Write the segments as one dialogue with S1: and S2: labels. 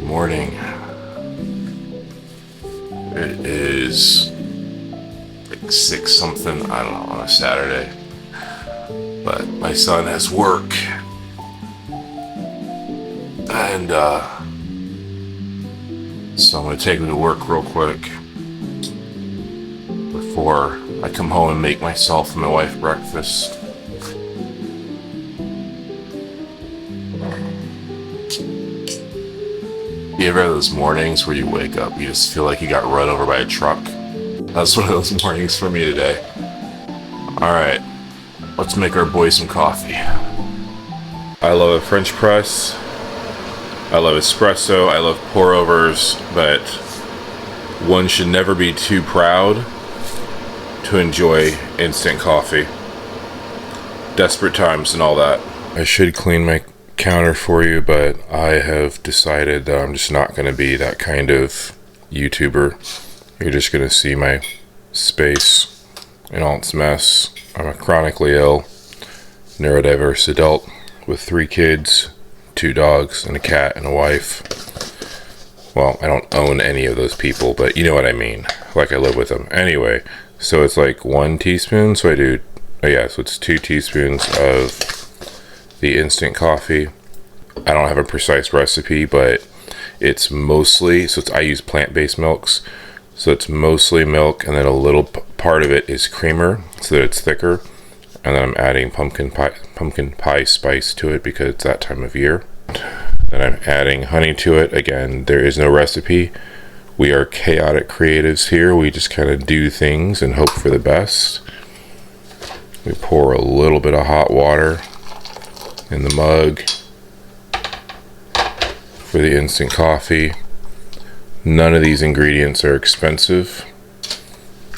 S1: morning. It is like 6 something, I don't know, on a Saturday. But my son has work. And so I'm gonna take him to work real quick before I come home and make myself and my wife breakfast. You ever have those mornings where you wake up, you just feel like you got run over by a truck? That's one of those mornings for me today. Alright, let's make our boy some coffee. I love a French press. I love espresso. I love pour overs, but one should never be too proud to enjoy instant coffee. Desperate times and all that. I should clean my counter for you, but I have decided that I'm just not going to be that kind of YouTuber. You're just going to see my space in all its mess. I'm a chronically ill, neurodiverse adult with 3 kids, 2 dogs, and a cat and a wife. Well, I don't own any of those people, but you know what I mean. Like I live with them. Anyway, so it's like 1 teaspoon. So it's 2 teaspoons of the instant coffee. I don't have a precise recipe, but it's mostly, I use plant-based milks. So it's mostly milk, and then a little part of it is creamer, so that it's thicker. And then I'm adding pumpkin pie spice to it because it's that time of year. Then I'm adding honey to it. Again, there is no recipe. We are chaotic creatives here. We just kind of do things and hope for the best. We pour a little bit of hot water in the mug for the instant coffee. None of these ingredients are expensive.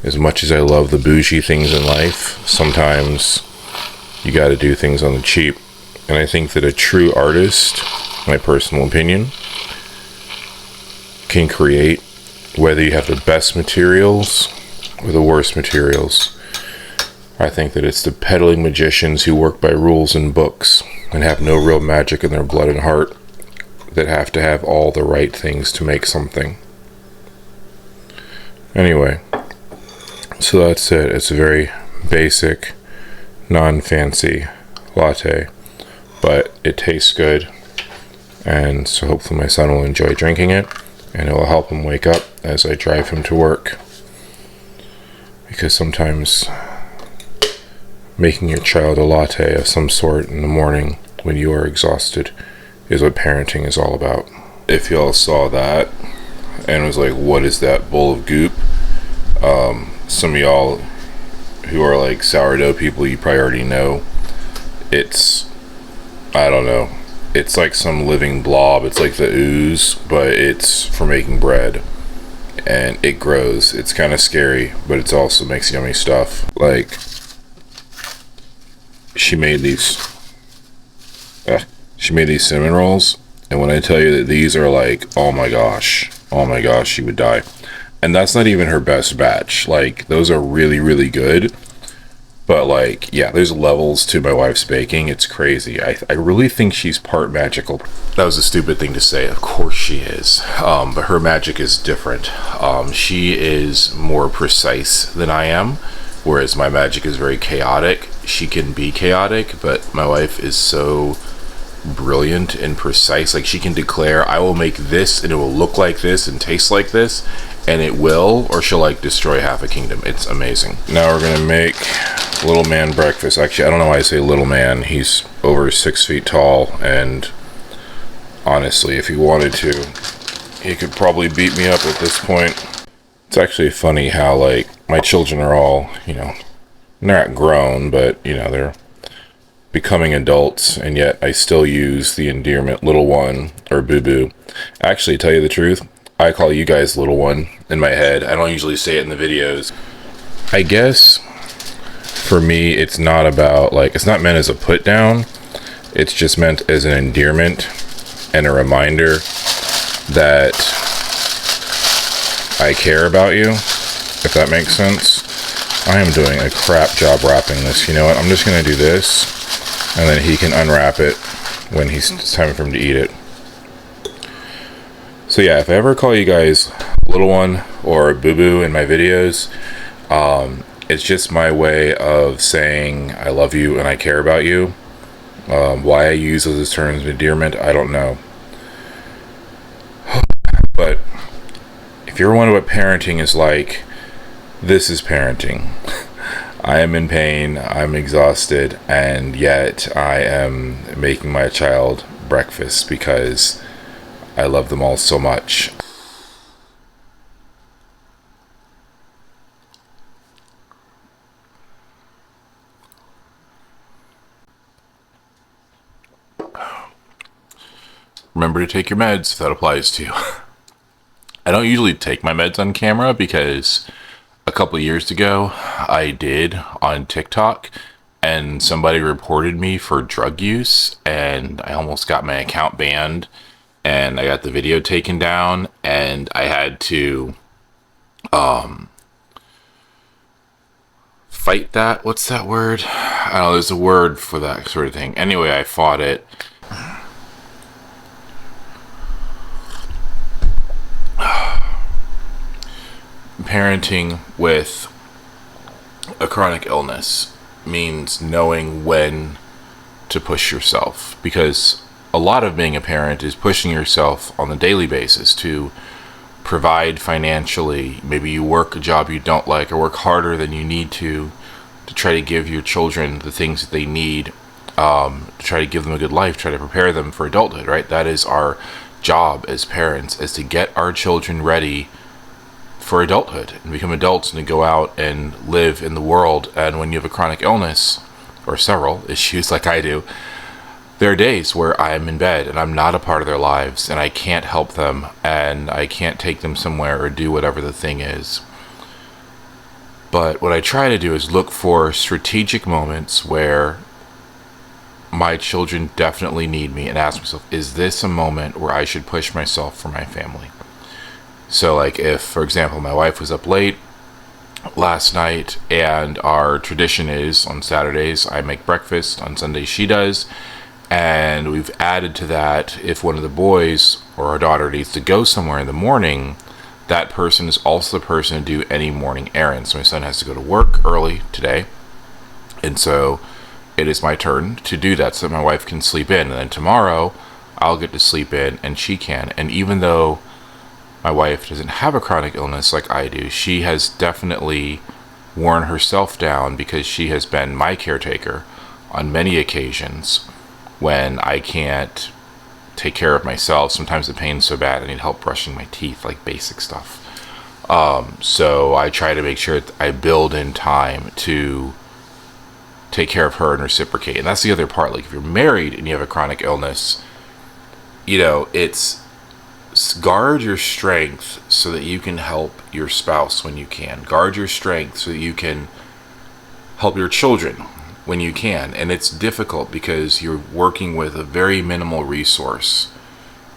S1: As much as I love the bougie things in life, sometimes you got to do things on the cheap. And I think that a true artist, my personal opinion, can create whether you have the best materials or the worst materials. I think that it's the peddling magicians who work by rules and books and have no real magic in their blood and heart that have to have all the right things to make something. Anyway, so that's it. It's a very basic, non-fancy latte, but it tastes good, and so hopefully my son will enjoy drinking it, and it will help him wake up as I drive him to work. Because sometimes making your child a latte of some sort in the morning when you are exhausted is what parenting is all about. If y'all saw that and was like, what is that bowl of goop? Some of y'all who are like sourdough people, you probably already know. I don't know. It's like some living blob. It's like the ooze, but it's for making bread. And it grows. It's kind of scary, but it also makes yummy stuff. Like, she made these cinnamon rolls, and when I tell you that these are like, oh my gosh, she would die. And that's not even her best batch. Like, those are really, really good. But like, yeah, there's levels to my wife's baking. It's crazy. I really think she's part magical. That was a stupid thing to say. Of course she is. But her magic is different. She is more precise than I am, whereas my magic is very chaotic. She can be chaotic, but my wife is so brilliant and precise. Like, she can declare, I will make this and it will look like this and taste like this, and it will, or she'll like destroy half a kingdom. It's amazing. Now we're gonna make little man breakfast. Actually, I don't know why I say little man. He's over 6 feet tall, and honestly, if he wanted to, he could probably beat me up at this point. It's actually funny how, like, my children are all, they're not grown, but they're becoming adults, and yet I still use the endearment little one or boo-boo. Actually, to tell you the truth, I call you guys little one in my head. I don't usually say it in the videos. I guess for me, it's not about, like, it's not meant as a put down. It's just meant as an endearment and a reminder that I care about you, if that makes sense. I am doing a crap job wrapping this. You know what? I'm just going to do this, and then he can unwrap it when it's time for him to eat it. So yeah, if I ever call you guys little one or boo boo in my videos, it's just my way of saying I love you and I care about you. Why I use those as terms of endearment, I don't know. But if you're wondering what parenting is like, this is parenting. I am in pain, I'm exhausted, and yet I am making my child breakfast because I love them all so much. Remember to take your meds if that applies to you. I don't usually take my meds on camera because a couple of years ago I did on TikTok and somebody reported me for drug use and I almost got my account banned and I got the video taken down and I had to fight that. What's that word? I don't know, there's a word for that sort of thing. Anyway, I fought it. Parenting with a chronic illness means knowing when to push yourself, because a lot of being a parent is pushing yourself on a daily basis to provide financially. Maybe you work a job you don't like or work harder than you need to try to give your children the things that they need, to try to give them a good life, try to prepare them for adulthood, right? That is our job as parents, is to get our children ready for adulthood and become adults and to go out and live in the world. And when you have a chronic illness or several issues like I do, there are days where I'm in bed and I'm not a part of their lives and I can't help them and I can't take them somewhere or do whatever the thing is. But what I try to do is look for strategic moments where my children definitely need me and ask myself, is this a moment where I should push myself for my family? So like if, for example, my wife was up late last night and our tradition is on Saturdays I make breakfast, on Sundays she does, and we've added to that, if one of the boys or our daughter needs to go somewhere in the morning, that person is also the person to do any morning errands. So my son has to go to work early today, and so it is my turn to do that so that my wife can sleep in, and then tomorrow I'll get to sleep in and she can. And even though my wife doesn't have a chronic illness like I do, she has definitely worn herself down because she has been my caretaker on many occasions when I can't take care of myself. Sometimes the pain's so bad I need help brushing my teeth, like basic stuff. So I try to make sure that I build in time to take care of her and reciprocate. And that's the other part. Like if you're married and you have a chronic illness, you know, it's guard your strength so that you can help your spouse when you can. Guard your strength so that you can help your children when you can. And it's difficult because you're working with a very minimal resource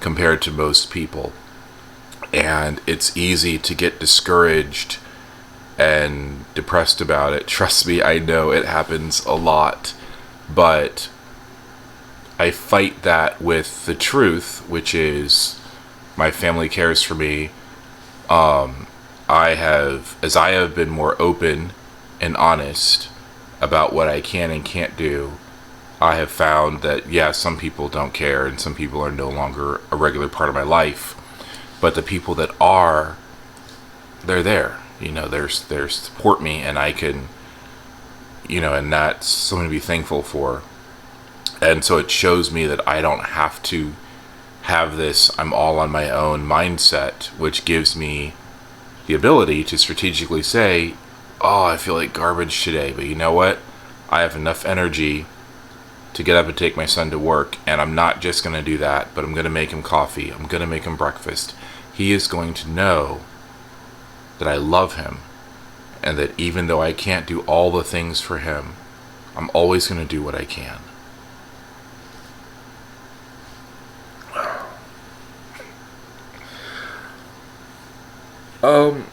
S1: compared to most people. And it's easy to get discouraged and depressed about it. Trust me, I know it happens a lot. But I fight that with the truth, which is my family cares for me. As I have been more open and honest about what I can and can't do, I have found that, yeah, some people don't care and some people are no longer a regular part of my life. But the people that are, they're there. You know, they're support me, and I can, you know, and that's something to be thankful for. And so it shows me that I don't have to have this I'm all on my own mindset, which gives me the ability to strategically say, oh, I feel like garbage today, but you know what? I have enough energy to get up and take my son to work, and I'm not just going to do that, but I'm going to make him coffee. I'm going to make him breakfast. He is going to know that I love him, and that even though I can't do all the things for him, I'm always going to do what I can. Oh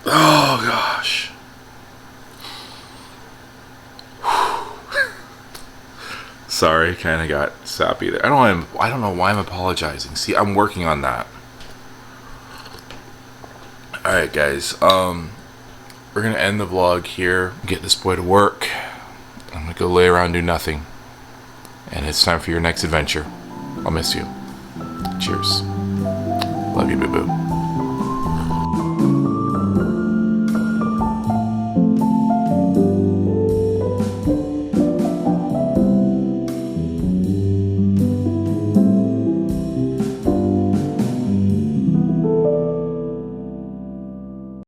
S1: gosh. Sorry, kind of got sappy there. I don't know why I'm apologizing. See, I'm working on that. Alright guys, we're gonna end the vlog here, get this boy to work. I'm gonna go lay around and do nothing. And it's time for your next adventure. I'll miss you. Cheers. Love you, boo-boo.